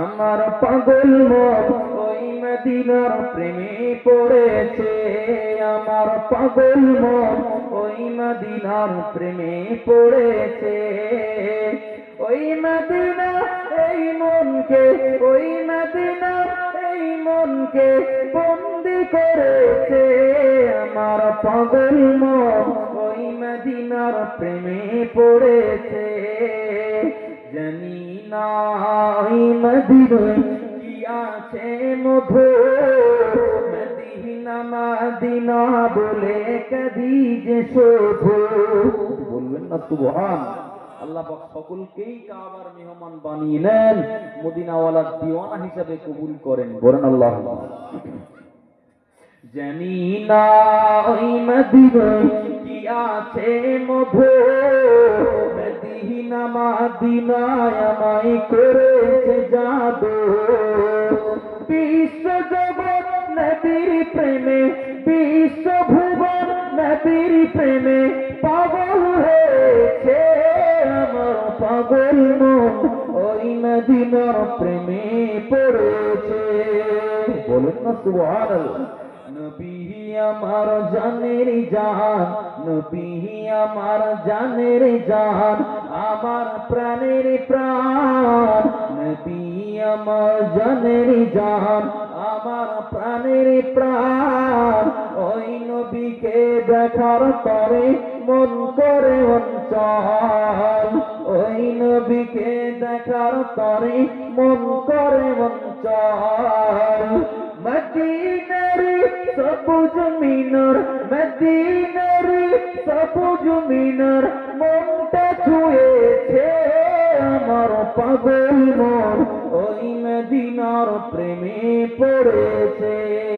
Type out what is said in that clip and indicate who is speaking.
Speaker 1: আমার পাগল মন ওই মদিনার প্রেমে পড়েছে। আমার পাগল মন ওই মদিনার প্রেমে পড়েছে। ওই মদিনা এই মনকে, ওই মদিনা এই মনকে বন্দি করেছে। আমার পাগল মন ওই মদিনার প্রেমে পড়েছে। জানি না ওই মদিনায় কি আছে মধু, মদিনা মদিনা বলে কদি যে শুধু। বলবেন না সুবহান। আল্লাহ পাক সকলকেই কাবার মেহমান বানিয়ে নেন, মদিনাওয়ালার দিওয়ানা হিসেবে কবুল করেন। বলেন আল্লাহুম্মা। জানি না ওই মদিনায় কি আছে মধু, মদিনা মদিনায় আমায় করেছে জাদু। বিশ্ব জগৎ নবীর প্রেমে, বিশ্ব ভুবন নবীর প্রেমে পাগল হয়েছে। আমার পাগল মন ওই মদিনার প্রেমে পড়েছে। বলেন না সুবহানাল্লাহ। নবী আমার জানের জান, নবী আমার জানের জান, আমার প্রাণের প্রাণ। নবী আমার জানের জান, আমার প্রাণের প্রাণ। ওই নবীকে দেখার পরে মন করে অঞ্চল। ওই নবীকে দেখার পরে মন করে অঞ্চল। মদিনার সবুজ মিনার, মদিনার সবুজ মিনার মনটা ছুঁয়েছে। আমার পাগল মন ওই মদিনার প্রেমে পড়ে